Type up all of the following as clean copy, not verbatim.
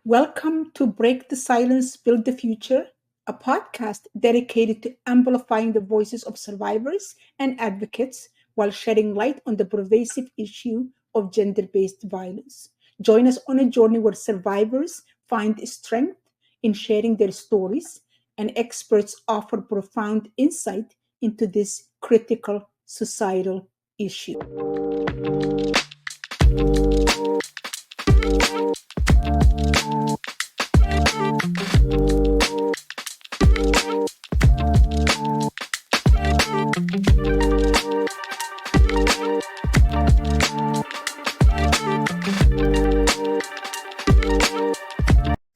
Welcome to Break the Silence, Build the Future, a podcast dedicated to amplifying the voices of survivors and advocates while shedding light on the pervasive issue of gender based violence. Join us on a journey where survivors find strength in sharing their stories and experts offer profound insight into this critical societal issue.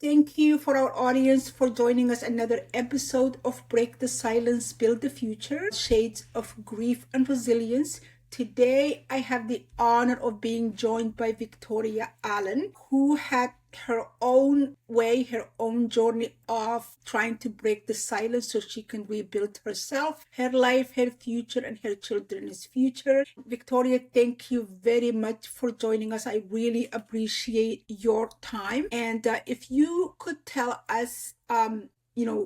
Thank you for our audience for joining us another episode of Break the Silence, Build the Future, Shades of Grief and Resilience. Today, I have the honor of being joined by Victoria Allen, who had her own way, her own journey of trying to break the silence so she can rebuild herself, her life, her future, and her children's future. Victoria, thank you very much for joining us. I really appreciate your time. And if you could tell us,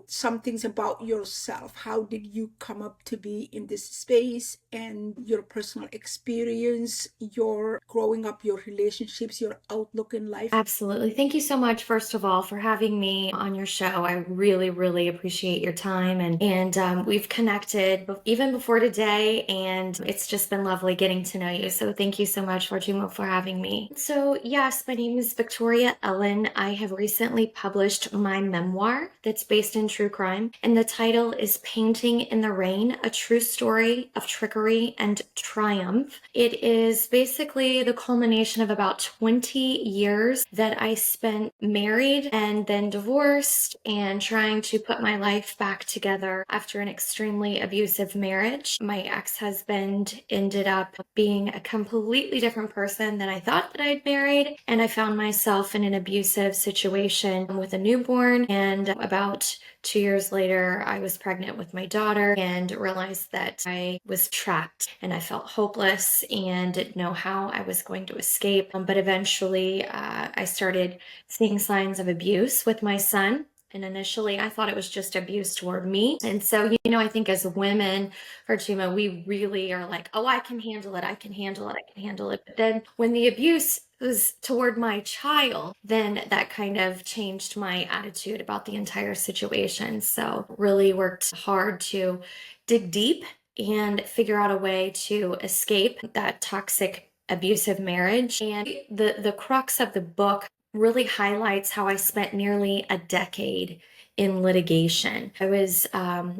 some things about yourself. How did you come up to be in this space and your personal experience, your growing up, your relationships, your outlook in life? Absolutely. Thank you so much, first of all, for having me on your show. I really, really appreciate your time. And we've connected even before today, and it's just been lovely getting to know you. So thank you so much, Fartumo, for having me. So yes, my name is Victoria Ellen. I have recently published my memoir that's based in true crime, and the title is Painting in the Rain, a true story of trickery and triumph. It is basically the culmination of about 20 years that I spent married and then divorced and trying to put my life back together after an extremely abusive marriage. My ex-husband ended up being a completely different person than I thought that I'd married, and I found myself in an abusive situation with a newborn. And about 2 years later, I was pregnant with my daughter and realized that I was trapped and I felt hopeless and didn't know how I was going to escape. But eventually, I started seeing signs of abuse with my son. And initially, I thought it was just abuse toward me. And so, I think as women, Fartuma, we really are like, oh, I can handle it. I can handle it. I can handle it. But then when the abuse was toward my child, then that kind of changed my attitude about the entire situation. So really worked hard to dig deep and figure out a way to escape that toxic abusive marriage. And the crux of the book really highlights how I spent nearly a decade in litigation. I was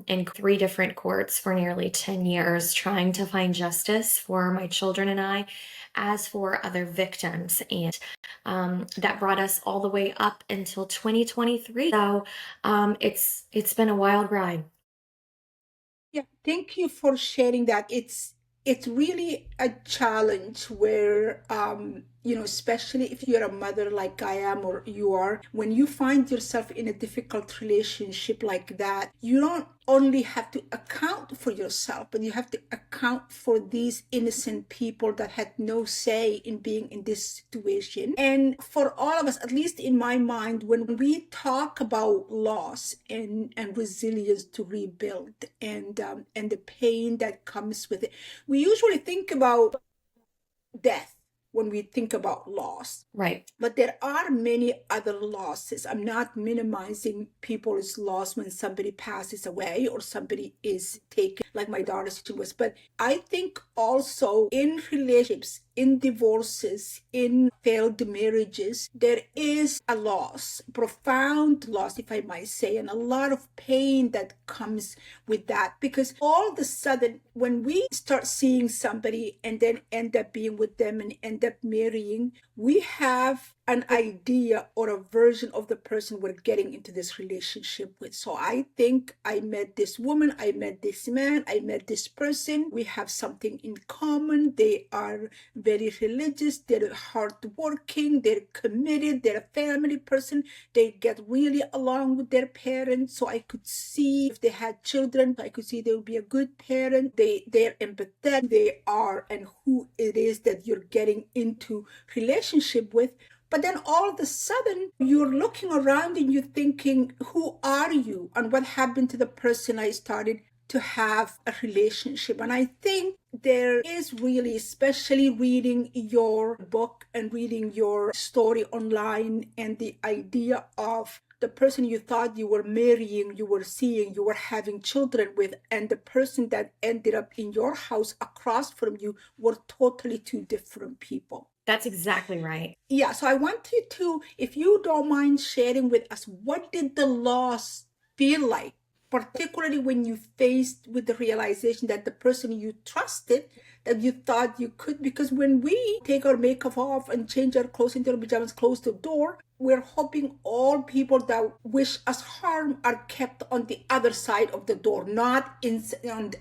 in 3 different courts for nearly 10 years trying to find justice for my children and I, as for other victims. And that brought us all the way up until 2023. So it's been a wild ride. Yeah, thank you for sharing that. It's really a challenge where especially if you're a mother like I am or you are, when you find yourself in a difficult relationship like that, you don't only have to account for yourself, but you have to account for these innocent people that had no say in being in this situation. And for all of us, at least in my mind, when we talk about loss and resilience to rebuild and the pain that comes with it, we usually think about death when we think about loss. Right. But there are many other losses. I'm not minimizing people's loss when somebody passes away or somebody is taken, like my daughter's situation was. But I think also in relationships, in divorces, in failed marriages, there is a loss, profound loss, if I might say, and a lot of pain that comes with that. Because all of a sudden, when we start seeing somebody and then end up being with them and end up marrying, we have an idea or a version of the person we're getting into this relationship with. So I think I met this woman, I met this man, I met this person. We have something in common. They are very religious, they're hardworking, they're committed, they're a family person. They get really along with their parents. So I could see if they had children, I could see they would be a good parent. They're empathetic, they are, and who it is that you're getting into relationship with. But then all of a sudden, you're looking around and you're thinking, who are you? And what happened to the person I started to have a relationship? And I think there is really, especially reading your book and reading your story online, and the idea of the person you thought you were marrying, you were seeing, you were having children with, and the person that ended up in your house across from you were totally two different people. That's exactly right. Yeah, so I want you to, if you don't mind sharing with us, what did the loss feel like, particularly when you faced with the realization that the person you trusted, that you thought you could, because when we take our makeup off and change our clothes into our pajamas, close the door, we're hoping all people that wish us harm are kept on the other side of the door, not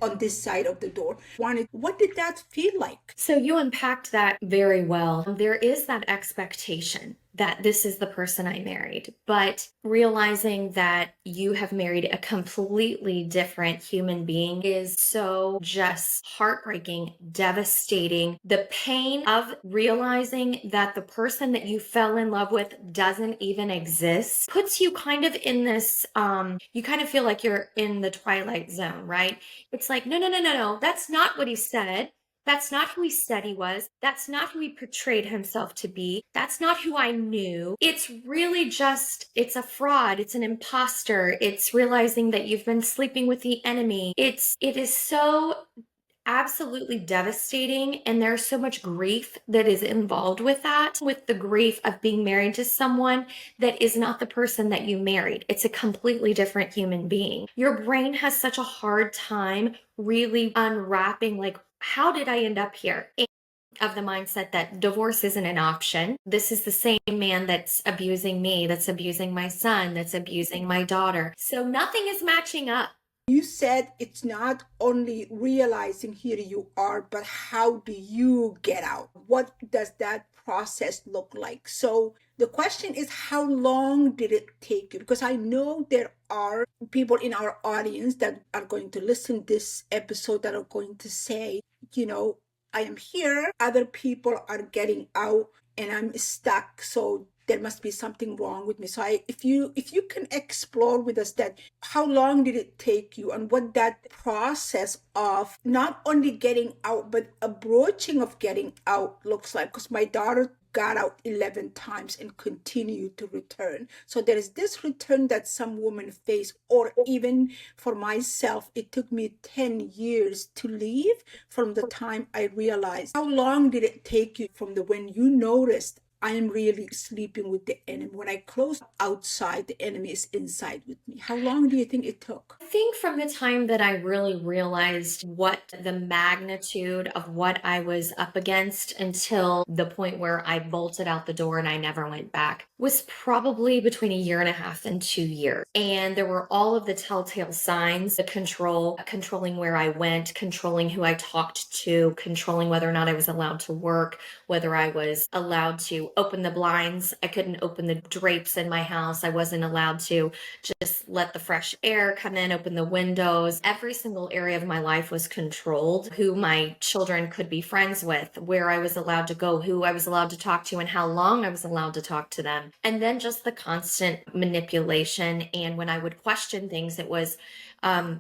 on this side of the door. What did that feel like? So you unpacked that very well. There is that expectation that this is the person I married, but realizing that you have married a completely different human being is so just heartbreaking, devastating. The pain of realizing that the person that you fell in love with doesn't even exist puts you kind of in this, you kind of feel like you're in the twilight zone, right? It's like, no, no, no, no, no, that's not what he said. That's not who he said he was. That's not who he portrayed himself to be. That's not who I knew. It's really just, it's a fraud. It's an imposter. It's realizing that you've been sleeping with the enemy. It is so absolutely devastating. And there's so much grief that is involved with that, with the grief of being married to someone that is not the person that you married. It's a completely different human being. Your brain has such a hard time really unwrapping, like, how did I end up here? Of the mindset that divorce isn't an option. This is the same man that's abusing me, that's abusing my son, that's abusing my daughter. So nothing is matching up. You said it's not only realizing here you are, but how do you get out? What does that process look like? So the question is, how long did it take you? Because I know there are people in our audience that are going to listen to this episode that are going to say, I am here, other people are getting out, and I'm stuck. So there must be something wrong with me. So if you can explore with us that, how long did it take you, and what that process of not only getting out but a broaching of getting out looks like. Because my daughter got out 11 times and continued to return. So there is this return that some women face, or even for myself, it took me 10 years to leave from the time I realized. How long did it take you from when you noticed, I am really sleeping with the enemy? When I close outside, the enemy is inside with me. How long do you think it took? I think from the time that I really realized what the magnitude of what I was up against until the point where I bolted out the door and I never went back was probably between 1.5 years and 2 years. And there were all of the telltale signs, the controlling where I went, controlling who I talked to, controlling whether or not I was allowed to work, whether I was allowed to open the blinds. I couldn't open the drapes in my house. I wasn't allowed to just let the fresh air come in, open the windows. Every single area of my life was controlled. Who my children could be friends with, where I was allowed to go, who I was allowed to talk to, and how long I was allowed to talk to them. And then just the constant manipulation. And when I would question things, it was,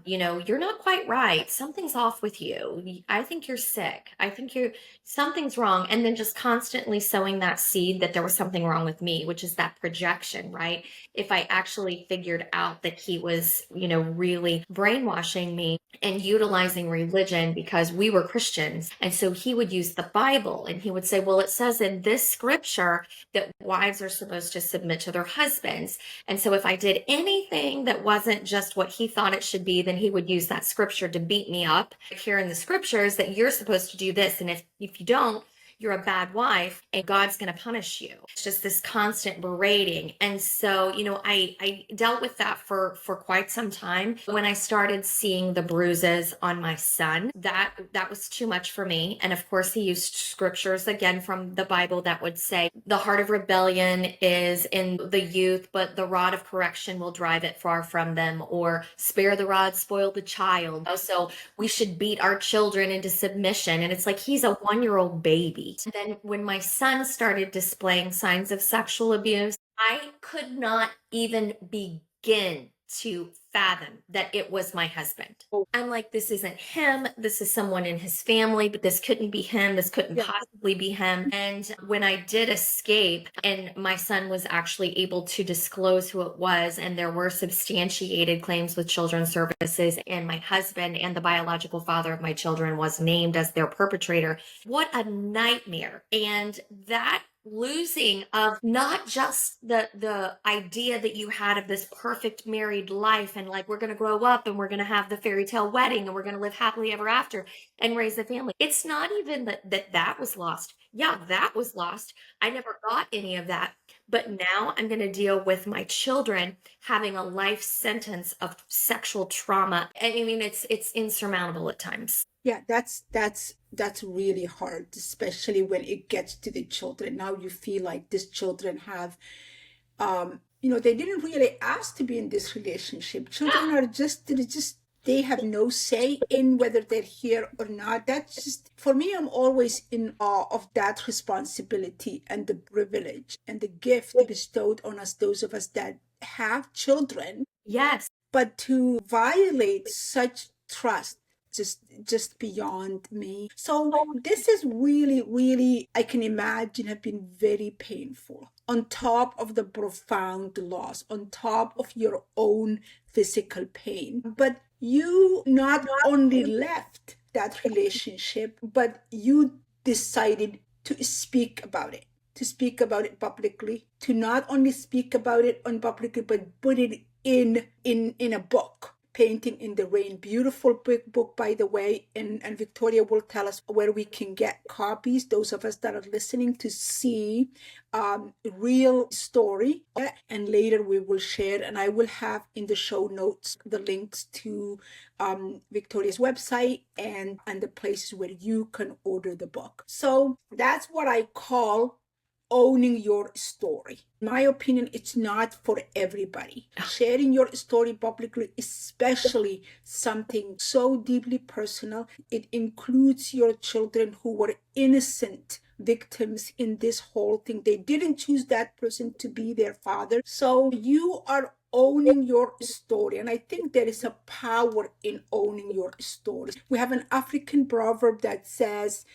you're not quite right. Something's off with you. I think you're sick. I think something's wrong. And then just constantly sowing that seed that there was something wrong with me, which is that projection, right? If I actually figured out that he was, really brainwashing me and utilizing religion, because we were Christians. And so he would use the Bible and he would say, well, it says in this scripture that wives are supposed to submit to their husbands. And so if I did anything that wasn't just what he thought it should be, then he would use that scripture to beat me up. Here in the scriptures that you're supposed to do this. And if you don't, you're a bad wife and God's going to punish you. It's just this constant berating. And so, I dealt with that for quite some time. When I started seeing the bruises on my son, that was too much for me. And of course, he used scriptures again from the Bible that would say, the heart of rebellion is in the youth, but the rod of correction will drive it far from them, or spare the rod, spoil the child. So we should beat our children into submission. And it's like, he's a 1-year-old baby. sweet. Then when my son started displaying signs of sexual abuse, I could not even begin to fathom that it was my husband. Oh, I'm like, this isn't him. This is someone in his family, but this couldn't be him. This couldn't yeah. possibly be him. And when I did escape, and my son was actually able to disclose who it was, and there were substantiated claims with children's services, and my husband and the biological father of my children was named as their perpetrator. What a nightmare. And that losing of not just the idea that you had of this perfect married life, and like, we're going to grow up and we're going to have the fairy tale wedding and we're going to live happily ever after and raise a family. It's not even that was lost. Yeah, that was lost. I never got any of that. But now I'm going to deal with my children having a life sentence of sexual trauma. I mean, it's insurmountable at times. Yeah, that's really hard, especially when it gets to the children. Now you feel like these children have, they didn't really ask to be in this relationship. Children are just they have no say in whether they're here or not. That's just, for me, I'm always in awe of that responsibility and the privilege and the gift bestowed on us, those of us that have children. Yes. But to violate such trust, just beyond me. So this is really, really, I can imagine, have been very painful, on top of the profound loss, on top of your own physical pain. But you not only left that relationship, but you decided to speak about it, to speak about it publicly, to not only speak about it on publicly, but put it in a book, Painting in the Rain. Beautiful book, by the way, and Victoria will tell us where we can get copies, those of us that are listening, to see real story. And later we will share, and I will have in the show notes the links to Victoria's website and the places where you can order the book. So that's what I call owning your story. In my opinion, it's not for everybody. Sharing your story publicly, especially something so deeply personal, it includes your children who were innocent victims in this whole thing. They didn't choose that person to be their father. So you are owning your story. And I think there is a power in owning your story. We have an African proverb that says,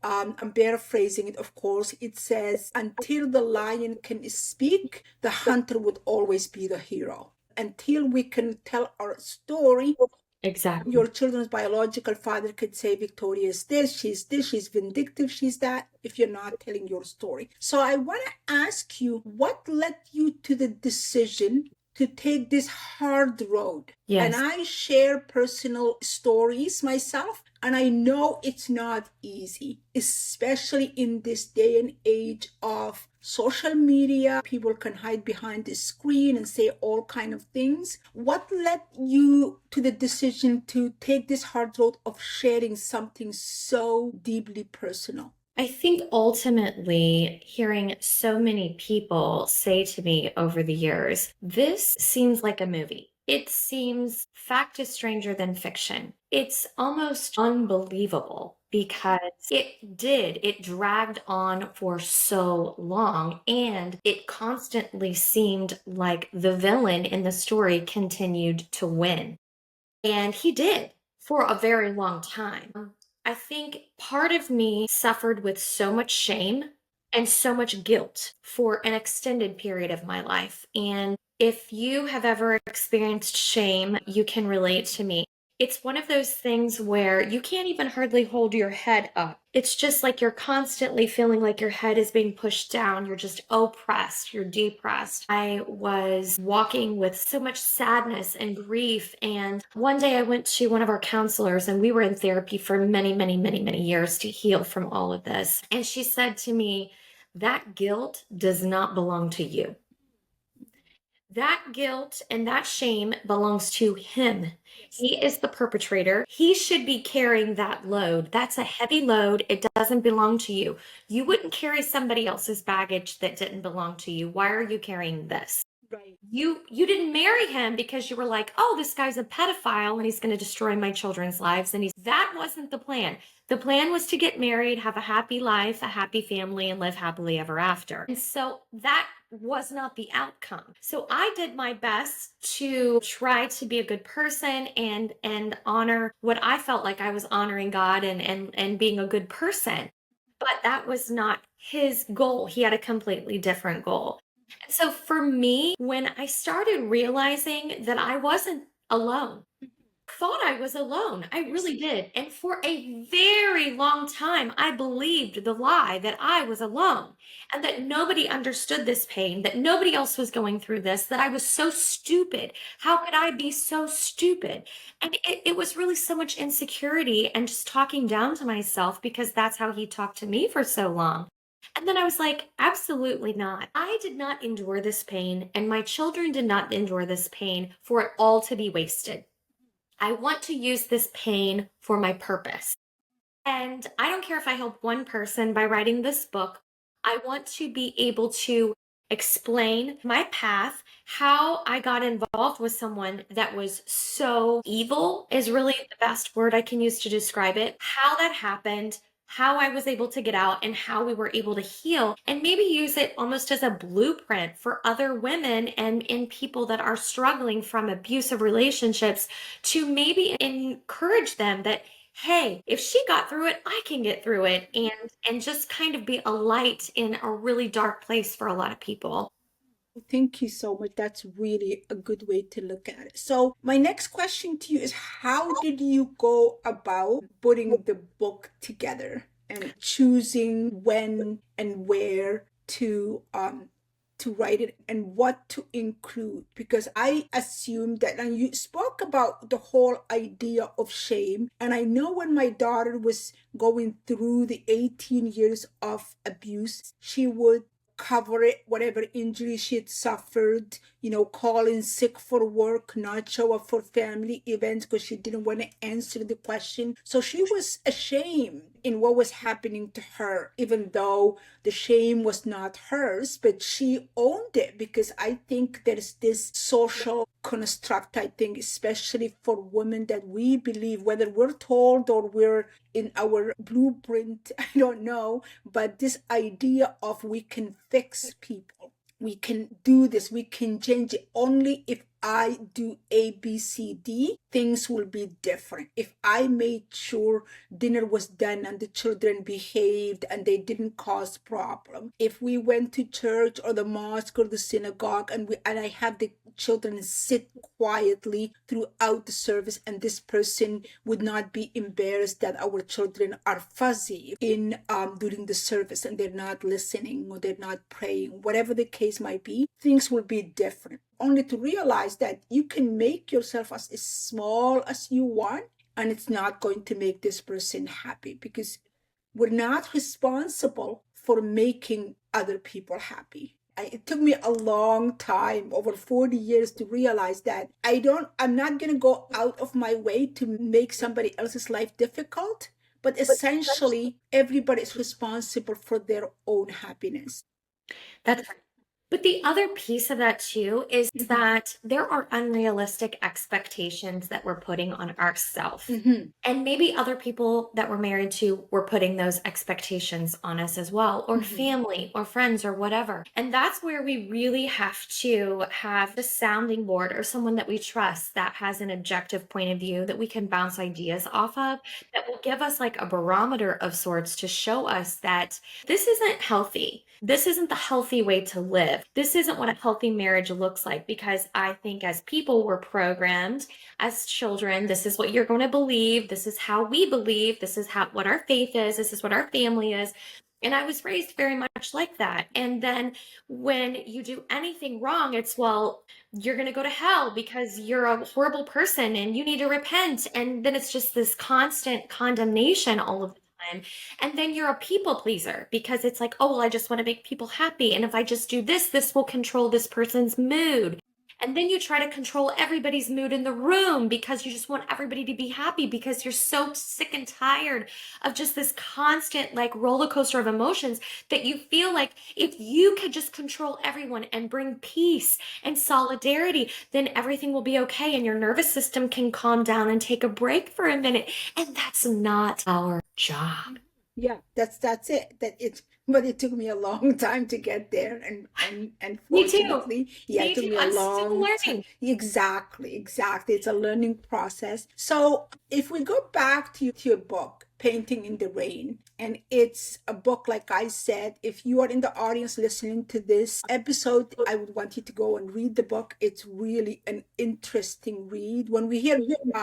I'm paraphrasing it, of course. It says, until the lion can speak, the hunter would always be the hero. Until we can tell our story, Exactly. your children's biological father could say, Victoria is this, she's vindictive, she's that, if you're not telling your story. So I want to ask you, what led you to the decision to take this hard road? Yes. And I share personal stories myself, and I know it's not easy, especially in this day and age of social media. People can hide behind the screen and say all kind of things. What led you to the decision to take this hard road of sharing something so deeply personal? I think ultimately, hearing so many people say to me over the years, this seems like a movie. It seems fact is stranger than fiction. It's almost unbelievable because it dragged on for so long, and it constantly seemed like the villain in the story continued to win. And he did for a very long time. I think part of me suffered with so much shame and so much guilt for an extended period of my life. And if you have ever experienced shame, you can relate to me. It's one of those things where you can't even hardly hold your head up. It's just like you're constantly feeling like your head is being pushed down. You're just oppressed. You're depressed. I was walking with so much sadness and grief. And one day I went to one of our counselors, and we were in therapy for many, many, many, many years to heal from all of this. And she said to me, that guilt does not belong to you. That guilt and that shame belongs to him. He is the perpetrator. He should be carrying that load. That's a heavy load. It doesn't belong to you. You wouldn't carry somebody else's baggage that didn't belong to you. Why are you carrying this? Right. You didn't marry him because you were like, oh, this guy's a pedophile and he's going to destroy my children's lives. And that wasn't the plan. The plan was to get married, have a happy life, a happy family, and live happily ever after. And so that was not the outcome. So I did my best to try to be a good person and honor what I felt like I was honoring God and being a good person. But that was not his goal. He had a completely different goal. And so for me, when I started realizing that I wasn't alone, thought I was alone. I really did. And for a very long time, I believed the lie that I was alone and that nobody understood this pain, that nobody else was going through this, that I was so stupid. How could I be so stupid? And it was really so much insecurity and just talking down to myself because that's how he talked to me for so long. And then I was like, absolutely not. I did not endure this pain, and my children did not endure this pain for it all to be wasted. I want to use this pain for my purpose. And I don't care if I help one person by writing this book. I want to be able to explain my path, how I got involved with someone that was so evil, is really the best word I can use to describe it, how that happened. How I was able to get out and how we were able to heal, and maybe use it almost as a blueprint for other women and people that are struggling from abusive relationships to maybe encourage them that hey, if she got through it, I can get through it, and just kind of be a light in a really dark place for a lot of people. Thank you so much. That's really a good way to look at it. So, my next question to you is, how did you go about putting the book together and choosing when and where to write it and what to include? Because I assumed that, and you spoke about the whole idea of shame, and I know when my daughter was going through the 18 years of abuse, she would cover it, whatever injury she had suffered, call in sick for work, not show up for family events because she didn't want to answer the question. So she was ashamed in what was happening to her, even though the shame was not hers, but she owned it, because I think there's this social construct, I think, especially for women, that we believe, whether we're told or we're in our blueprint, I don't know, but this idea of we can fix people, we can do this, we can change it. Only if I do A, B, C, D, things will be different. If I made sure dinner was done and the children behaved and they didn't cause problem. If we went to church or the mosque or the synagogue and I have the children sit quietly throughout the service, and this person would not be embarrassed that our children are fuzzy in during the service and they're not listening or they're not praying, whatever the case might be, things will be different. Only to realize that you can make yourself as small as you want, and it's not going to make this person happy, because we're not responsible for making other people happy. It took me a long time, over 40 years, to realize that I'm not going to go out of my way to make somebody else's life difficult, but essentially everybody is responsible for their own happiness. That's But the other piece of that too is Mhm. that there are unrealistic expectations that we're putting on ourselves. Mhm. And maybe other people that we're married to were putting those expectations on us as well, or Mhm. family or friends or whatever. And that's where we really have to have the sounding board or someone that we trust that has an objective point of view that we can bounce ideas off of, that will give us like a barometer of sorts to show us that this isn't healthy. This isn't the healthy way to live. This isn't what a healthy marriage looks like, because I think as people we're programmed as children, this is what you're going to believe. This is how we believe. This is how what our faith is. This is what our family is. And I was raised very much like that. And then when you do anything wrong, it's, well, you're going to go to hell because you're a horrible person and you need to repent. And then it's just this constant condemnation all of the time. And then you're a people pleaser because it's like, oh, well, I just want to make people happy. And if I just do this, this will control this person's mood. And then you try to control everybody's mood in the room because you just want everybody to be happy because you're so sick and tired of just this constant like roller coaster of emotions that you feel like if you could just control everyone and bring peace and solidarity, then everything will be okay and your nervous system can calm down and take a break for a minute. And that's not our job. Yeah, that's it. That it's but it took me a long time to get there, and Me too. fortunately, yeah, it Me took too. me a I'm still long time. learning. Exactly, exactly. It's a learning process. So if we go back to your book, Painting in the Rain, and it's a book, like I said, if you are in the audience listening to this episode, I would want you to go and read the book. It's really an interesting read. When we hear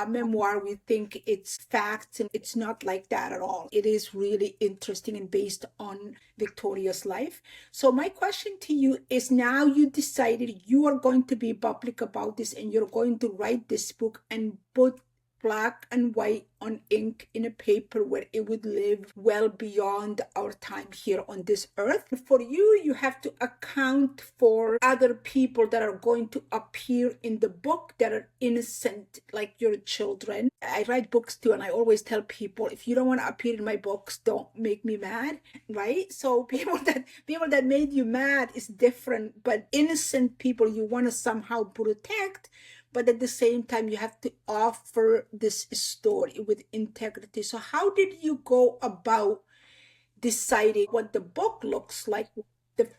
memoir, we think it's facts, and it's not like that at all. It is really interesting and based on Victoria's life. So my question to you is, now you decided you are going to be public about this and you're going to write this book and put black and white on ink in a paper where it would live well beyond our time here on this earth. For you, you have to account for other people that are going to appear in the book that are innocent, like your children. I write books too, and I always tell people, if you don't want to appear in my books, don't make me mad, right? So people that made you mad is different, but innocent people you want to somehow protect, but at the same time you have to offer this story with integrity. So how did you go about deciding what the book looks like, the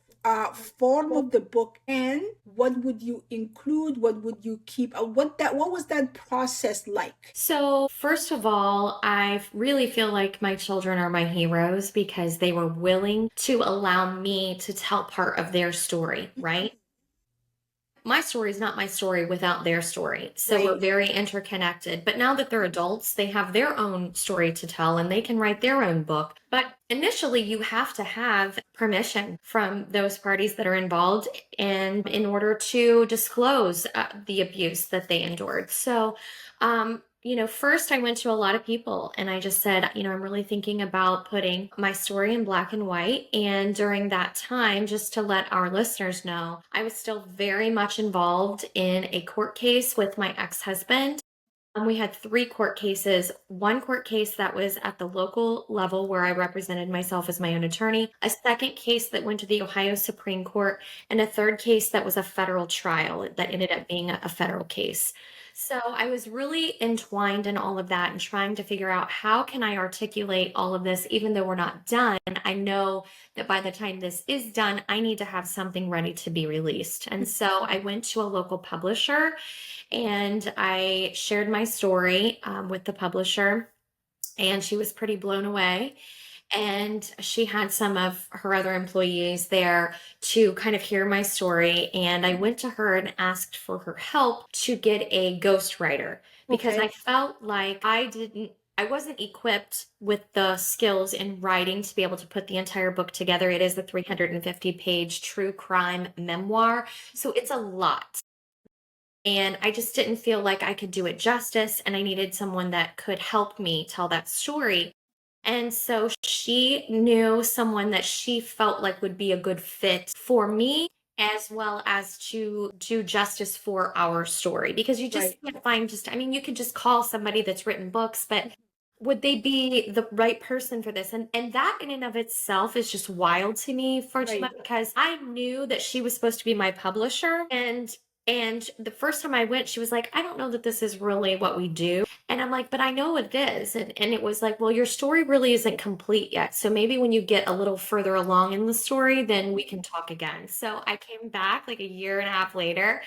form of the book, and what would you include, what would you keep, what was that process like? So, first of all, I really feel like my children are my heroes because they were willing to allow me to tell part of their story, right? My story is not my story without their story. So we're Right. very interconnected. But now that they're adults, they have their own story to tell and they can write their own book. But initially, you have to have permission from those parties that are involved and in order to disclose the abuse that they endured. So, first I went to a lot of people and I just said, I'm really thinking about putting my story in black and white. And during that time, just to let our listeners know, I was still very much involved in a court case with my ex husband. We had three court cases. One court case that was at the local level where I represented myself as my own attorney, a second case that went to the Ohio Supreme Court, and a third case that was a federal trial that ended up being a federal case. So I was really entwined in all of that and trying to figure out how can I articulate all of this even though we're not done. I know that by the time this is done, I need to have something ready to be released. And so I went to a local publisher and I shared my story with the publisher, and she was pretty blown away. And she had some of her other employees there to kind of hear my story. And I went to her and asked for her help to get a ghostwriter because I Okay. felt like I wasn't equipped with the skills in writing to be able to put the entire book together. It is a 350-page true crime memoir. So it's a lot. And I just didn't feel like I could do it justice. And I needed someone that could help me tell that story. And so she knew someone that she felt like would be a good fit for me, as well as to do justice for our story. Because you just Right. can't find you could just call somebody that's written books, but would they be the right person for this? And that in and of itself is just wild to me, Fatima, Right. because I knew that she was supposed to be my publisher. And the first time I went, she was like, I don't know that this is really what we do. And I'm like, but I know it is. And it was like, well, your story really isn't complete yet. So maybe when you get a little further along in the story, then we can talk again. So I came back like a year and a half later.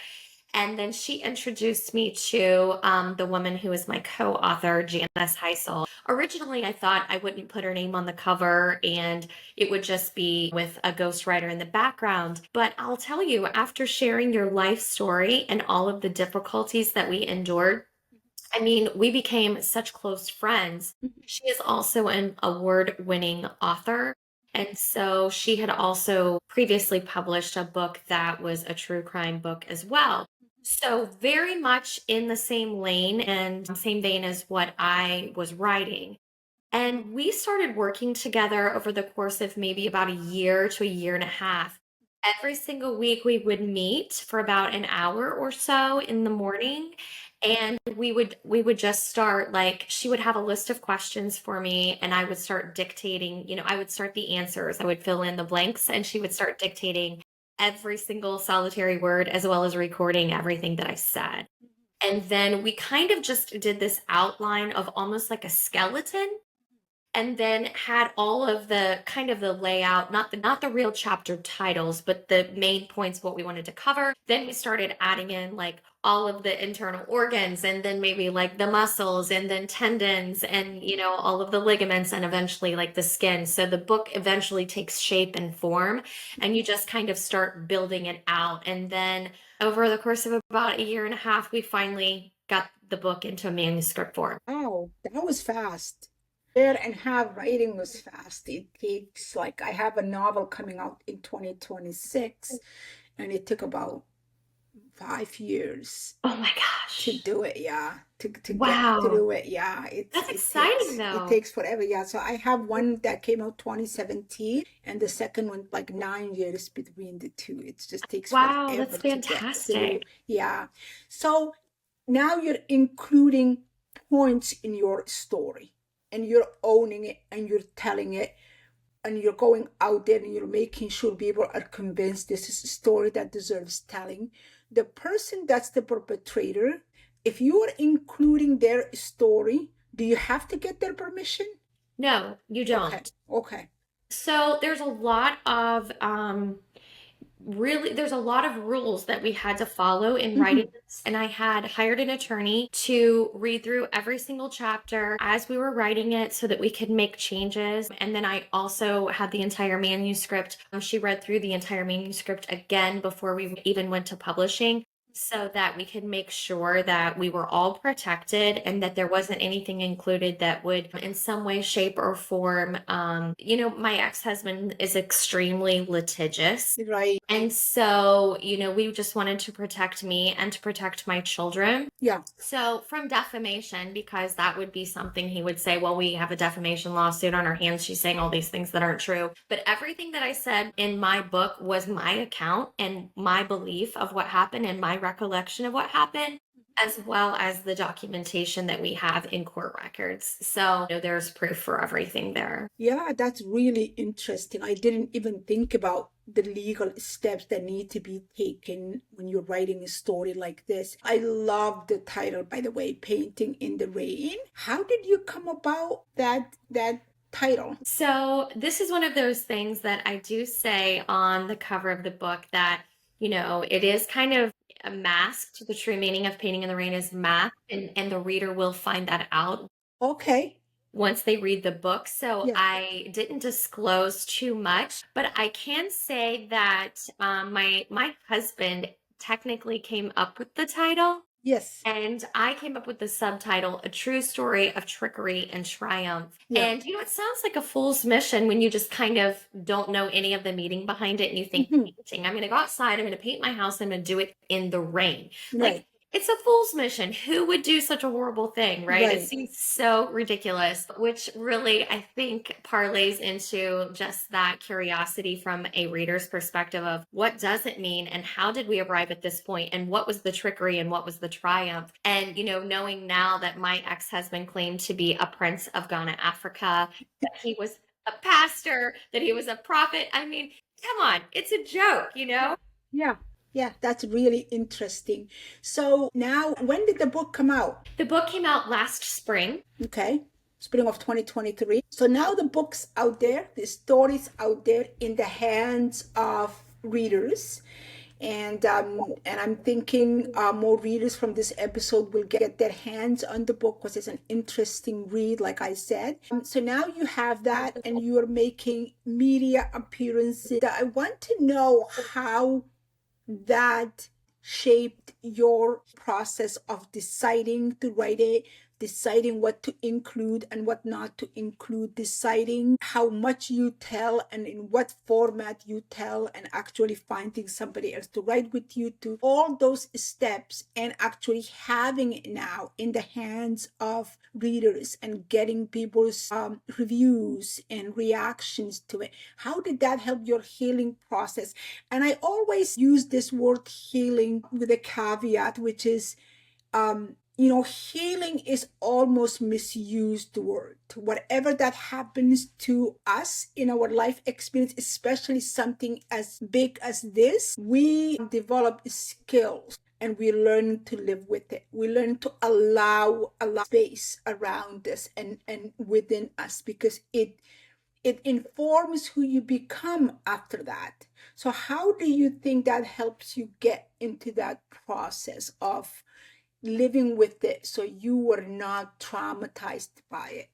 And then she introduced me to the woman who is my co author, Janice Heisel. Originally, I thought I wouldn't put her name on the cover and it would just be with a ghostwriter in the background. But I'll tell you, after sharing your life story and all of the difficulties that we endured, I mean, we became such close friends. She is also an award-winning author. And so she had also previously published a book that was a true crime book as well. So very much in the same lane and same vein as what I was writing. And we started working together over the course of maybe about a year to a year and a half. Every single week we would meet for about an hour or so in the morning, and we would just start, like, she would have a list of questions for me and I would start dictating, I would start the answers. I would fill in the blanks and she would start dictating every single solitary word as well as recording everything that I said. And then we kind of just did this outline of almost like a skeleton, and then had all of the kind of the layout, not the real chapter titles, but the main points of what we wanted to cover. Then we started adding in like all of the internal organs, and then maybe like the muscles and then tendons and all of the ligaments, and eventually like the skin. So the book eventually takes shape and form, and you just kind of start building it out. And then over the course of about a year and a half, we finally got the book into a manuscript form. Wow, that was fast. There and have writing was fast. It takes, like, I have a novel coming out in 2026, and it took about 5 years Oh my to gosh. do it. Yeah, to get Wow. through it. Yeah, That's it exciting though. takes forever. Yeah, so I have one that came out 2017, and the second one like 9 years between the two. It just takes Wow, that's forever to get through. fantastic. Yeah, so now you're including points in your story, and you're owning it, and you're telling it, and you're going out there and you're making sure people are convinced this is a story that deserves telling. The person that's the perpetrator, if you are including their story, do you have to get their permission? No, you Okay, don't. okay. So there's a lot of really, there's a lot of rules that we had to follow in writing Mm-hmm. this, and I had hired an attorney to read through every single chapter as we were writing it so that we could make changes. And then I also had the entire manuscript. She read through the entire manuscript again before we even went to publishing, so that we could make sure that we were all protected and that there wasn't anything included that would in some way, shape, or form. My ex-husband is extremely litigious, Right. and so, we just wanted to protect me and to protect my children. Yeah. So, from defamation, because that would be something he would say, well, we have a defamation lawsuit on our hands. She's saying all these things that aren't true. But everything that I said in my book was my account and my belief of what happened and my recollection of what happened, as well as the documentation that we have in court records. So, there's proof for everything there. Yeah, that's really interesting. I didn't even think about the legal steps that need to be taken when you're writing a story like this. I love the title, by the way, Painting in the Rain. How did you come about that title? So, this is one of those things that I do say on the cover of the book, that, it is kind of a masked. The true meaning of Painting in the Rain is masked, and the reader will find that out Okay. once they read the book. So, Yeah. I didn't disclose too much, but I can say that my husband technically came up with the title. Yes. And I came up with the subtitle, A True Story of Trickery and Triumph. Yeah. And, it sounds like a fool's mission when you just kind of don't know any of the meaning behind it and you think Hmm. painting. I'm going to go outside, I'm going to paint my house, I'm going to do it in the rain. Like, Right. it's a fool's mission. Who would do such a horrible thing, right? It Right. seems so ridiculous, which really, I think, parlays into just that curiosity from a reader's perspective of what does it mean and how did we arrive at this point and what was the trickery and what was the triumph. And, knowing now that my ex-husband claimed to be a prince of Ghana, Africa, that he was a pastor, that he was a prophet. I mean, come on, it's a joke. Yeah. Yeah, that's really interesting. So now, when did the book come out? The book came out last spring. Okay, spring of 2023. So now the book's out there, the story's out there in the hands of readers. And I'm thinking more readers from this episode will get their hands on the book because it's an interesting read, like I said. So now you have that, and you are making media appearances. I want to know how that shaped your process of deciding to write it, deciding what to include and what not to include, deciding how much you tell and in what format you tell, and actually finding somebody else to write with you, to all those steps, and actually having it now in the hands of readers and getting people's reviews and reactions to it. How did that help your healing process? And I always use this word healing with a caveat, which is, healing is almost misused word. Whatever that happens to us in our life experience, especially something as big as this, we develop skills and we learn to live with it. We learn to allow space around us and within us, because it informs who you become after that. So how do you think that helps you get into that process of living with it so you were not traumatized by it?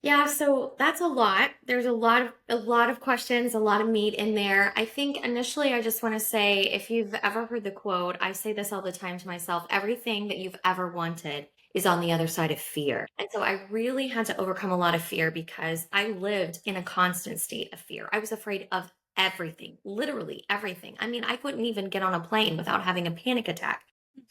Yeah, so that's a lot. There's a lot of questions, a lot of meat in there. I think initially I just want to say, if you've ever heard the quote, I say this all the time to myself, everything that you've ever wanted is on the other side of fear. And so I really had to overcome a lot of fear because I lived in a constant state of fear. I was afraid of everything, literally everything. I mean, I couldn't even get on a plane without having a panic attack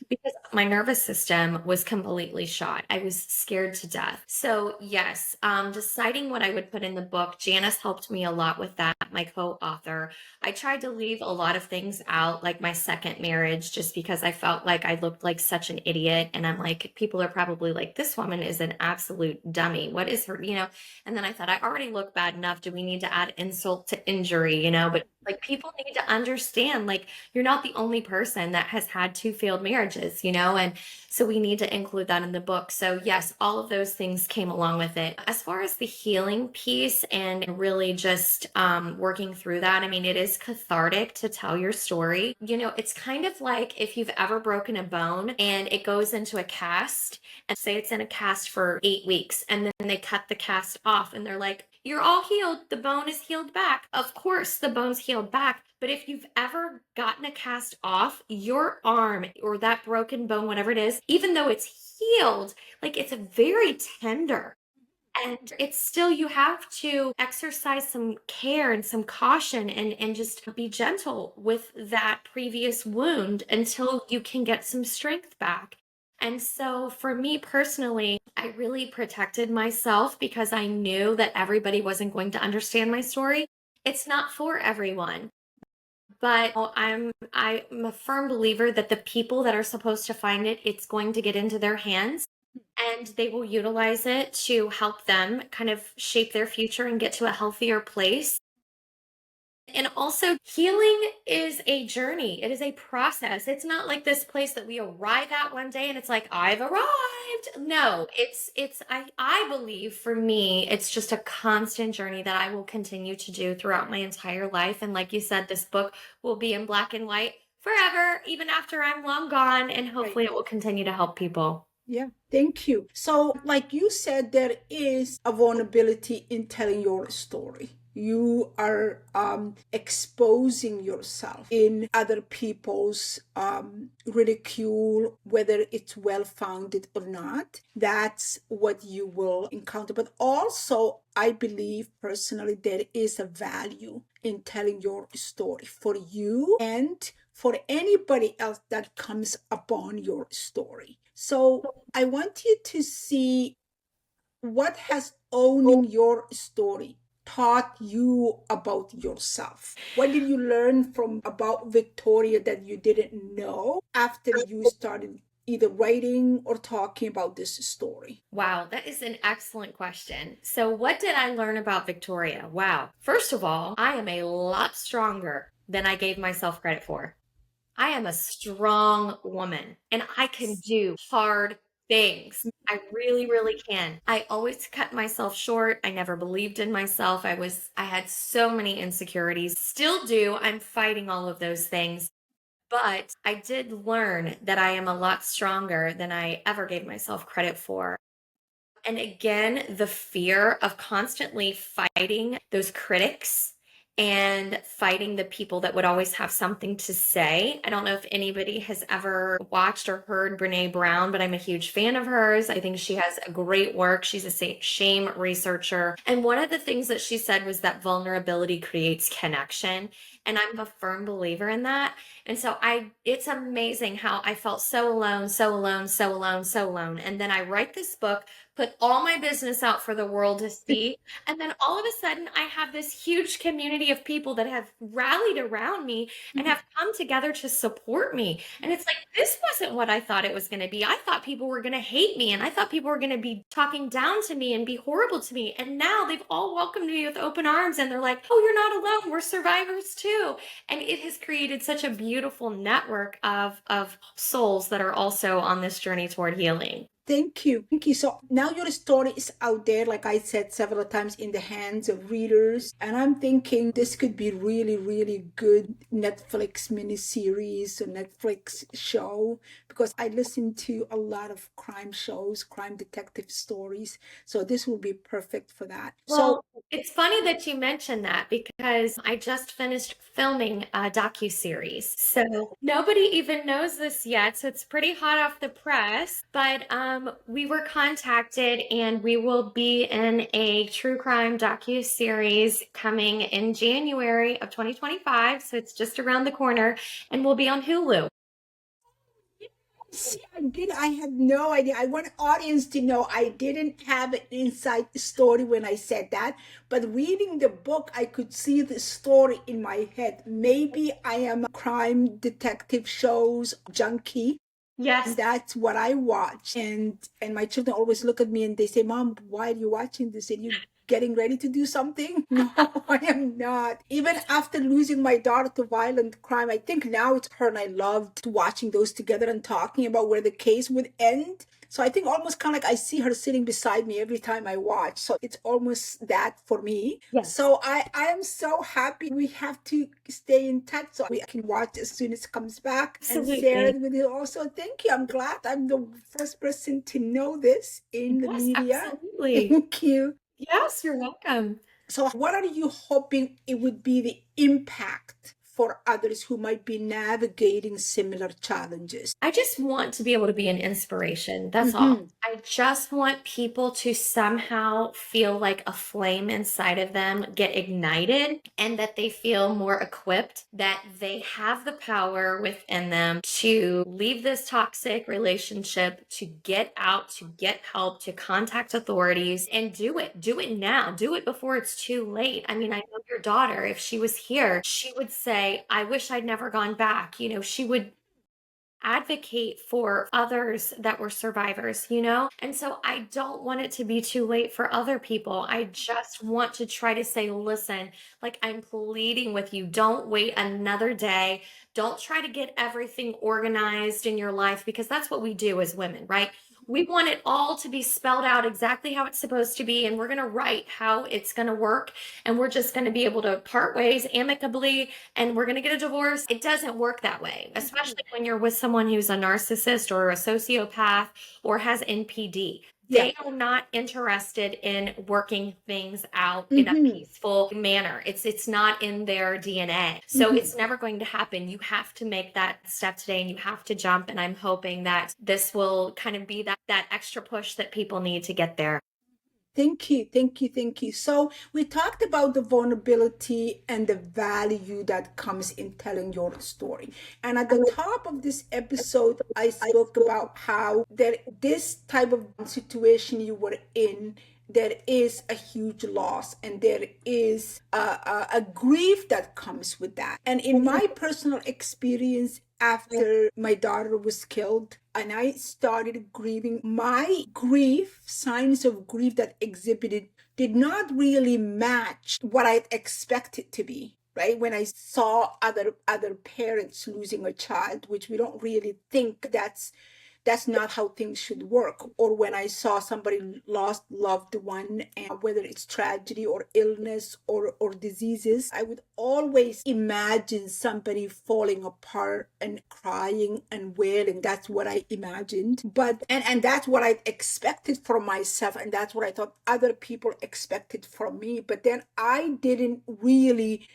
because my nervous system was completely shot. I was scared to death. So, yes, deciding what I would put in the book, Janice helped me a lot with that, my co author. I tried to leave a lot of things out, like my second marriage, just because I felt like I looked like such an idiot. And I'm like, people are probably like, this woman is an absolute dummy. What is her, And then I thought, I already look bad enough. Do we need to add insult to injury, But like, people need to understand, like, you're not the only person that has had two failed marriages, And so we need to include that in the book. So, yes, all of those things came along with it. As far as the healing piece and really just working through that, I mean, it is cathartic to tell your story. It's kind of like if you've ever broken a bone and it goes into a cast, and say it's in a cast for 8 weeks, and then they cut the cast off and they're like, you're all healed. The bone is healed back. Of course, the bone's healed back. But if you've ever gotten a cast off, your arm or that broken bone, whatever it is, even though it's healed, like, it's a very tender. And it's still, you have to exercise some care and some caution and just be gentle with that previous wound until you can get some strength back. And so for me personally, I really protected myself because I knew that everybody wasn't going to understand my story. It's not for everyone. But I'm a firm believer that the people that are supposed to find it, it's going to get into their hands and they will utilize it to help them kind of shape their future and get to a healthier place. And also, healing is a journey. It is a process. It's not like this place that we arrive at one day and it's like, I've arrived. No, I believe for me, it's just a constant journey that I will continue to do throughout my entire life. And like you said, this book will be in black and white forever, even after I'm long gone. And Right. hopefully it will continue to help people. Yeah, thank you. So, like you said, there is a vulnerability in telling your story. You are exposing yourself in other people's ridicule, whether it's well founded or not. That's what you will encounter. But also, I believe personally, there is a value in telling your story for you and for anybody else that comes upon your story. So I want you to see, what has owning your story taught you about yourself? What did you learn from about Victoria that you didn't know after you started either writing or talking about this story? Wow, that is an excellent question. So, what did I learn about Victoria? Wow. First of all, I am a lot stronger than I gave myself credit for. I am a strong woman and I can do hard things. I really, really can. I always cut myself short. I never believed in myself. I had so many insecurities, still do. I'm fighting all of those things. But I did learn that I am a lot stronger than I ever gave myself credit for. And again, the fear of constantly fighting those critics and fighting the people that would always have something to say. I don't know if anybody has ever watched or heard Brene Brown, but I'm a huge fan of hers. I think she has great work. She's a shame researcher. And one of the things that she said was that vulnerability creates connection. And I'm a firm believer in that. And so it's amazing how I felt so alone, so alone, so alone, so alone. And then I write this book, put all my business out for the world to see. And then all of a sudden, I have this huge community of people that have rallied around me and have come together to support me. And it's like, this wasn't what I thought it was going to be. I thought people were going to hate me, and I thought people were going to be talking down to me and be horrible to me. And now they've all welcomed me with open arms, and they're like, oh, you're not alone. We're survivors too. And it has created such a beautiful network of souls that are also on this journey toward healing. Thank you. Thank you. So now your story is out there, like I said several times, in the hands of readers. And I'm thinking this could be really, really good Netflix miniseries or Netflix show, because I listen to a lot of crime shows, crime detective stories. So this will be perfect for that. Well, it's funny that you mentioned that because I just finished filming a docu-series. So nobody even knows this yet. So it's pretty hot off the press. But we were contacted and we will be in a true crime docu-series coming in January of 2025. So it's just around the corner, and we'll be on Hulu. See, I had no idea. I want audience to know I didn't have an inside story when I said that, but reading the book, I could see the story in my head. Maybe I am a crime detective shows junkie. Yes. That's what I watch. And my children always look at me and they say, Mom, why are you watching this? Are you getting ready to do something? No, I am not. Even after losing my daughter to violent crime, I think now it's her and I loved watching those together and talking about where the case would end. So I think almost kind of like I see her sitting beside me every time I watch. So it's almost that for me. Yes. So I am so happy. We have to stay in touch so we can watch as soon as it comes back Absolutely. and share it with you also. Thank you. I'm glad I'm the first person to know this in the Yes, media. absolutely. Thank you. Yes, you're welcome. So what are you hoping it would be the impact for others who might be navigating similar challenges? I just want to be able to be an inspiration. That's all. I just want people to somehow feel like a flame inside of them get ignited, and that they feel more equipped, that they have the power within them to leave this toxic relationship, to get out, to get help, to contact authorities, and do it. Do it now. Do it before it's too late. I mean, I know your daughter, if she was here, she would say, I wish I'd never gone back. She would advocate for others that were survivors. And so I don't want it to be too late for other people. I just want to try to say, listen, like, I'm pleading with you, don't wait another day. Don't try to get everything organized in your life, because that's what we do as women, right? We want it all to be spelled out exactly how it's supposed to be, and we're going to write how it's going to work, and we're just going to be able to part ways amicably, and we're going to get a divorce. It doesn't work that way, especially when you're with someone who's a narcissist or a sociopath or has NPD. They are not interested in working things out in a peaceful manner. It's not in their DNA. So it's never going to happen. You have to make that step today, and you have to jump. And I'm hoping that this will kind of be that extra push that people need to get there. Thank you, thank you, thank you. So we talked about the vulnerability and the value that comes in telling your story. And at the top of this episode, I spoke about how this type of situation you were in, there is a huge loss, and there is a grief that comes with that. And in my personal experience, after my daughter was killed and I started grieving, my grief, signs of grief that exhibited, did not really match what I expected to be. Right? When I saw other parents losing a child, which we don't really think that's not how things should work. Or when I saw somebody lost loved one, and whether it's tragedy or illness or diseases, I would always imagine somebody falling apart and crying and wailing. That's what I imagined. But and that's what I expected from myself, and that's what I thought other people expected from me. But then I didn't really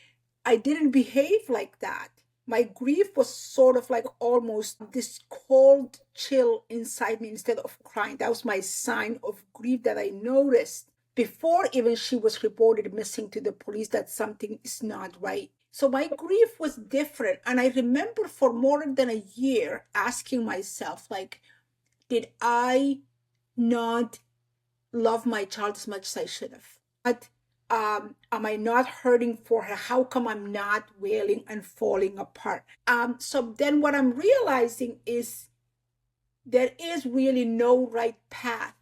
I didn't behave like that. My grief was sort of like almost this cold chill inside me instead of crying. That was my sign of grief that I noticed before even she was reported missing to the police, that something is not right. So my grief was different. And I remember for more than a year asking myself, like, did I not love my child as much as I should have? But am I not hurting for her? How come I'm not wailing and falling apart? So then what I'm realizing is there is really no right path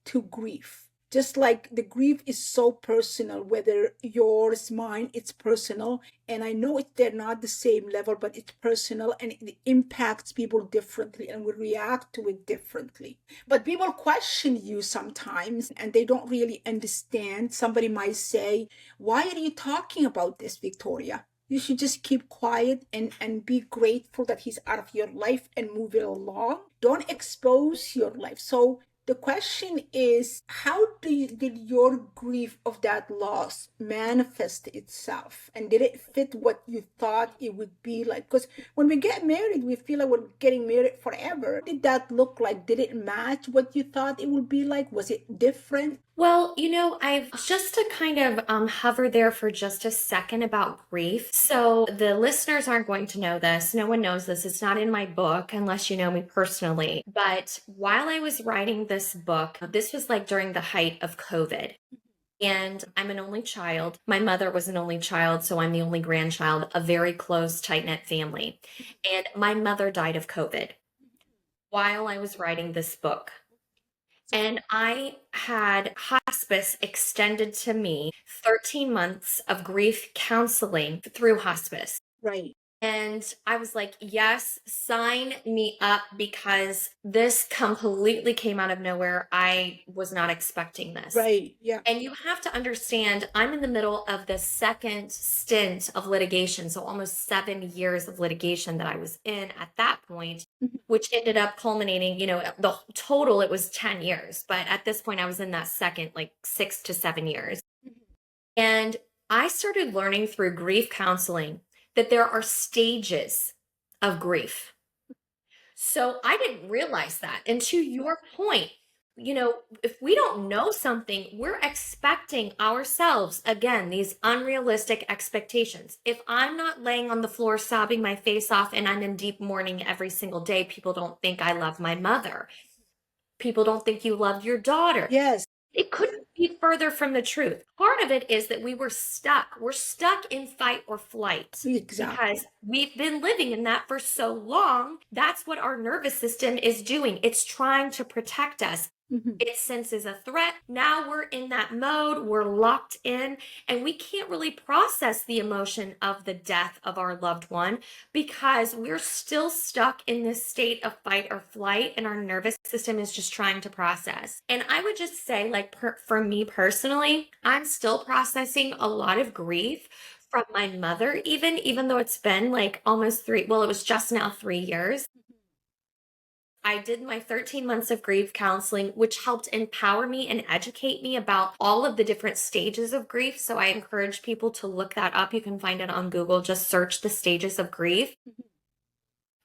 to grief. Just like the grief is so personal, whether yours, mine, it's personal. And I know they're not the same level, but it's personal and it impacts people differently and we react to it differently. But people question you sometimes and they don't really understand. Somebody might say, why are you talking about this, Victoria? You should just keep quiet and be grateful that he's out of your life and move it along. Don't expose your life. So the question is, how did your grief of that loss manifest itself? And did it fit what you thought it would be like? Because when we get married, we feel like we're getting married forever. What did that look like? Did it match what you thought it would be like? Was it different? Well, I've just to kind of hover there for just a second about grief. So the listeners aren't going to know this. No one knows this. It's not in my book unless you know me personally. But while I was writing this book, this was like during the height of COVID. And I'm an only child. My mother was an only child, so I'm the only grandchild, a very close, tight-knit family. And my mother died of COVID while I was writing this book. And I had hospice extended to me, 13 months of grief counseling through hospice. Right. And I was like, yes, sign me up, because this completely came out of nowhere. I was not expecting this. Right. Yeah. And you have to understand, I'm in the middle of the second stint of litigation. So almost 7 years of litigation that I was in at that point, which ended up culminating, the total, it was 10 years. But at this point, I was in that second, like 6 to 7 years. And I started learning through grief counseling that there are stages of grief. So I didn't realize that. And to your point, if we don't know something, we're expecting ourselves, again, these unrealistic expectations. If I'm not laying on the floor sobbing my face off and I'm in deep mourning every single day, people don't think I love my mother. People don't think you love your daughter. Yes. It couldn't be further from the truth. Part of it is that we were stuck. We're stuck in fight or flight. Exactly. Because we've been living in that for so long. That's what our nervous system is doing. It's trying to protect us. It senses a threat. Now we're in that mode. We're locked in, and we can't really process the emotion of the death of our loved one because we're still stuck in this state of fight or flight, and our nervous system is just trying to process. And I would just say, like, for me personally, I'm still processing a lot of grief from my mother, even though it's been like almost it was just now 3 years. I did my 13 months of grief counseling, which helped empower me and educate me about all of the different stages of grief. So I encourage people to look that up. You can find it on Google. Just search the stages of grief.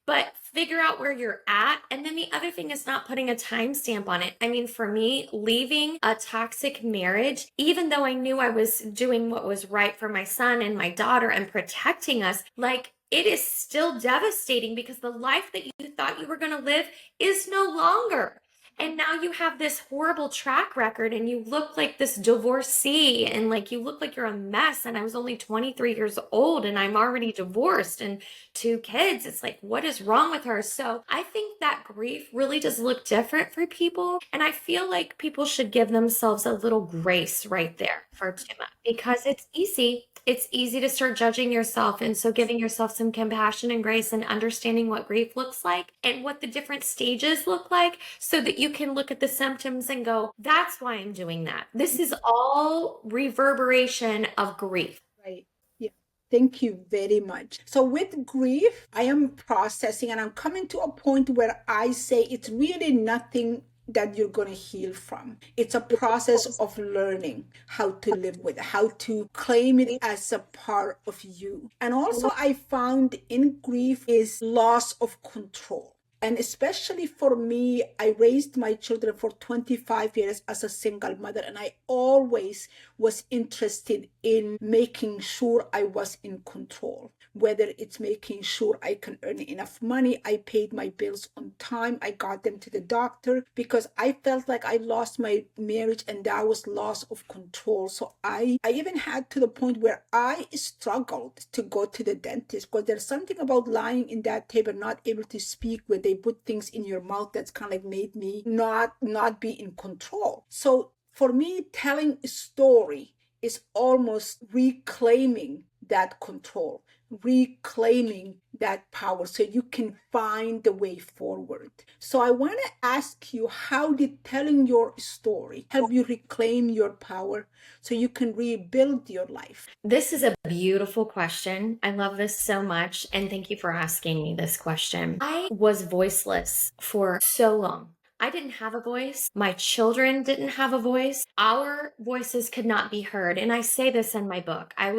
But figure out where you're at. And then the other thing is not putting a timestamp on it. I mean, for me, leaving a toxic marriage, even though I knew I was doing what was right for my son and my daughter and protecting us, like, it is still devastating because the life that you thought you were going to live is no longer. And now you have this horrible track record and you look like this divorcee and like you look like you're a mess. And I was only 23 years old and I'm already divorced and 2 kids. It's like, what is wrong with her? So I think that grief really does look different for people. And I feel like people should give themselves a little grace right there, Fartumo, because it's easy. It's easy to start judging yourself. And so giving yourself some compassion and grace and understanding what grief looks like and what the different stages look like so that you can look at the symptoms and go, that's why I'm doing that. This is all reverberation of grief. Right. Yeah. Thank you very much. So with grief, I am processing and I'm coming to a point where I say it's really nothing that you're going to heal from. It's a process of learning how to live with it, how to claim it as a part of you. And also, I found in grief is loss of control. And especially for me, I raised my children for 25 years as a single mother, and I always was interested in making sure I was in control. Whether it's making sure I can earn enough money, I paid my bills on time, I got them to the doctor, because I felt like I lost my marriage and that was loss of control. So I even had to the point where I struggled to go to the dentist, because there's something about lying in that table, not able to speak, where they put things in your mouth that's kind of like made me not be in control. So for me, telling a story is almost reclaiming that control, reclaiming that power, so you can find the way forward. So I want to ask you, how did telling your story help you reclaim your power so you can rebuild your life? This is a beautiful question. I love this so much. And thank you for asking me this question. I was voiceless for so long. I didn't have a voice. My children didn't have a voice. Our voices could not be heard. And I say this in my book. I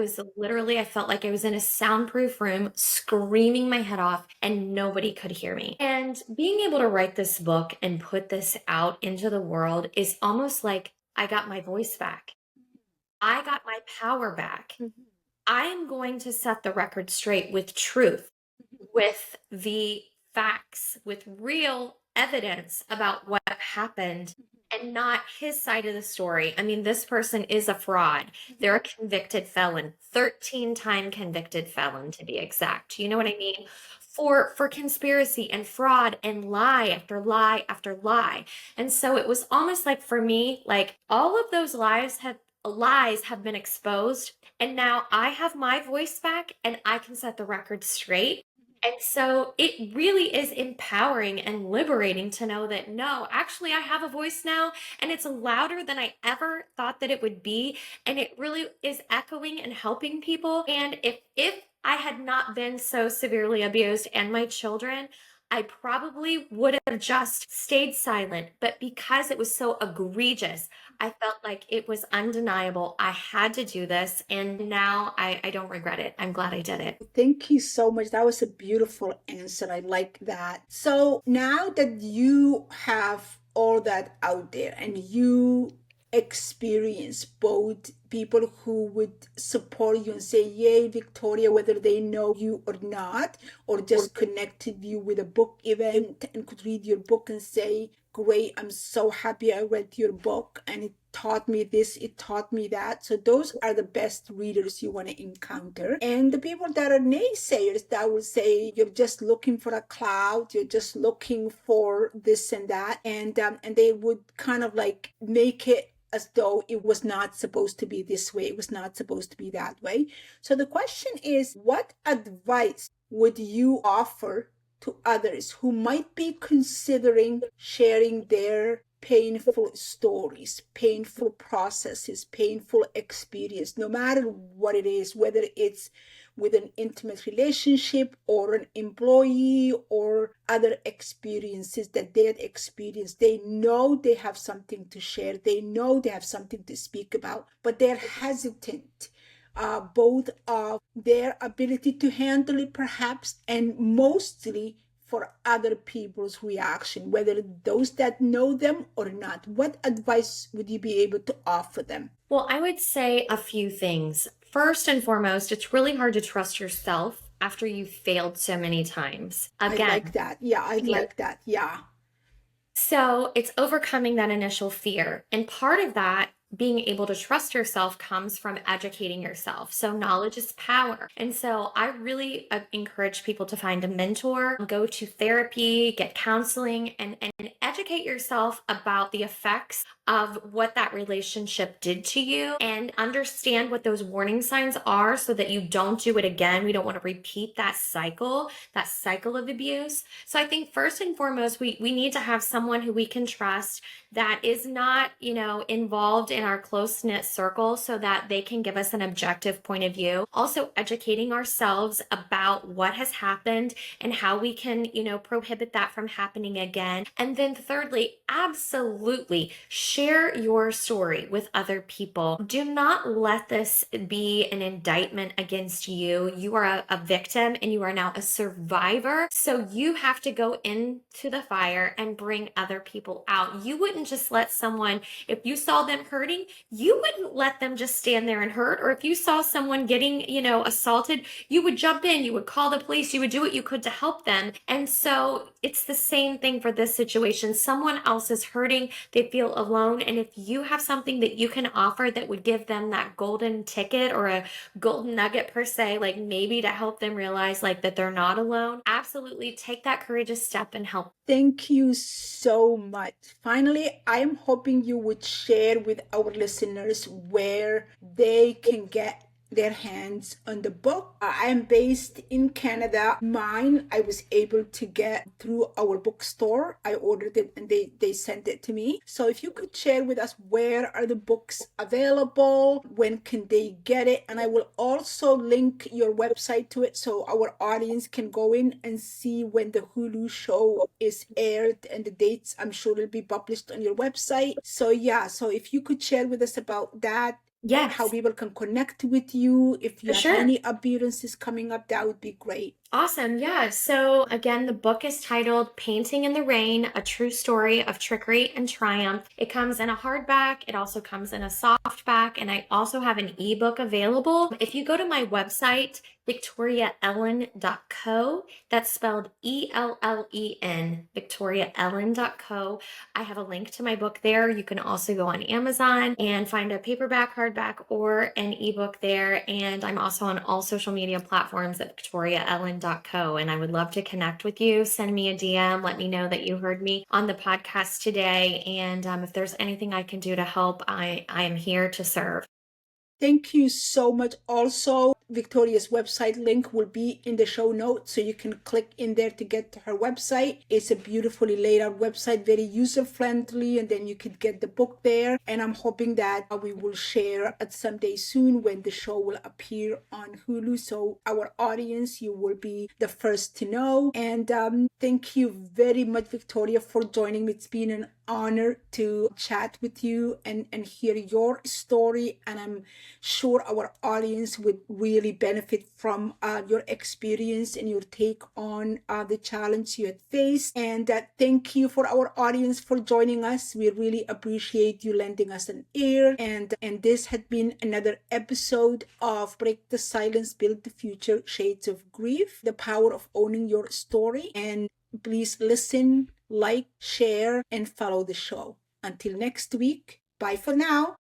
felt like I was in a soundproof room screaming my head off and nobody could hear me. And being able to write this book and put this out into the world is almost like I got my voice back. I got my power back. Mhm. I am going to set the record straight with truth, with the facts, with real evidence about what happened and not his side of the story. I mean, this person is a fraud. They're a convicted felon, 13-time convicted felon to be exact. You know what I mean? For conspiracy and fraud and lie after lie after lie. And so it was almost like, for me, like all of those lies have been exposed, and now I have my voice back and I can set the record straight. And so it really is empowering and liberating to know that no, actually, I have a voice now and it's louder than I ever thought that it would be. And it really is echoing and helping people. And if I had not been so severely abused and my children, I probably would have just stayed silent. But because it was so egregious, I felt like it was undeniable. I had to do this. And now I don't regret it. I'm glad I did it. Thank you so much. That was a beautiful answer. I like that. So now that you have all that out there and you experience both people who would support you and say, yay, Victoria, whether they know you or not, or just connected you with a book event and could read your book and say, great, I'm so happy I read your book and it taught me this, it taught me that. So those are the best readers you want to encounter. And the people that are naysayers that will say you're just looking for a cloud, you're just looking for this and that, and they would kind of like make it as though it was not supposed to be this way, it was not supposed to be that way. So the question is, what advice would you offer to others who might be considering sharing their painful stories, painful processes, painful experience, no matter what it is, whether it's with an intimate relationship or an employee or other experiences that they had experienced? They know they have something to share, they know they have something to speak about, but they're hesitant, both of their ability to handle it perhaps, and mostly for other people's reaction, whether those that know them or not. What advice would you be able to offer them? Well, I would say a few things. First and foremost, it's really hard to trust yourself after you've failed so many times. I like Again, that. Yeah, I yeah. like that. Yeah. So it's overcoming that initial fear. And part of that, being able to trust yourself, comes from educating yourself. So knowledge is power. And so I really encourage people to find a mentor, go to therapy, get counseling, and educate yourself about the effects of what that relationship did to you and understand what those warning signs are so that you don't do it again. We don't want to repeat that cycle of abuse. So I think first and foremost, we need to have someone who we can trust that is not, involved in in our close-knit circle so that they can give us an objective point of view. Also educating ourselves about what has happened and how we can, prohibit that from happening again. And then thirdly, absolutely share your story with other people. Do not let this be an indictment against you. You are a victim and you are now a survivor. So you have to go into the fire and bring other people out. You wouldn't just let someone, if you saw them hurting, you wouldn't let them just stand there and hurt. Or if you saw someone getting, assaulted, you would jump in, you would call the police, you would do what you could to help them. And so it's the same thing for this situation. Someone else is hurting, they feel alone. And if you have something that you can offer that would give them that golden ticket or a golden nugget per se, like maybe to help them realize like that they're not alone, absolutely take that courageous step and help. Thank you so much. Finally, I am hoping you would share with our listeners where they can get their hands on the book. I am based in Canada. Mine, I was able to get through our bookstore. I ordered it and they sent it to me. So if you could share with us where are the books available, when can they get it, and I will also link your website to it so our audience can go in and see when the Hulu show is aired and the dates. I'm sure it'll be published on your website. So if you could share with us about that. Yes. How people can connect with you. If you have Sure. any appearances coming up, that would be great. Awesome. Yeah. So again, the book is titled Painting in the Rain, A True Story of Trickery and Triumph. It comes in a hardback. It also comes in a softback. And I also have an ebook available. If you go to my website, victoriaellen.co, that's spelled ELLEN, victoriaellen.co. I have a link to my book there. You can also go on Amazon and find a paperback, hardback, or an ebook there. And I'm also on all social media platforms at victoriaellen.co. And I would love to connect with you. Send me a DM. Let me know that you heard me on the podcast today. And if there's anything I can do to help, I am here to serve. Thank you so much. Also, Victoria's website link will be in the show notes, so you can click in there to get to her website. It's a beautifully laid out website, very user friendly, and then you could get the book there. And I'm hoping that we will share at some day soon when the show will appear on Hulu. So our audience, you will be the first to know. And thank you very much, Victoria, for joining me. It's been an honor to chat with you and hear your story, and I'm sure our audience would really benefit from your experience and your take on the challenge you had faced. And thank you for our audience for joining us. We really appreciate you lending us an ear, and this had been another episode of Break the Silence, Build the Future, Shades of Grief, the power of owning your story. And please listen, like, share, and follow the show. Until next week, bye for now.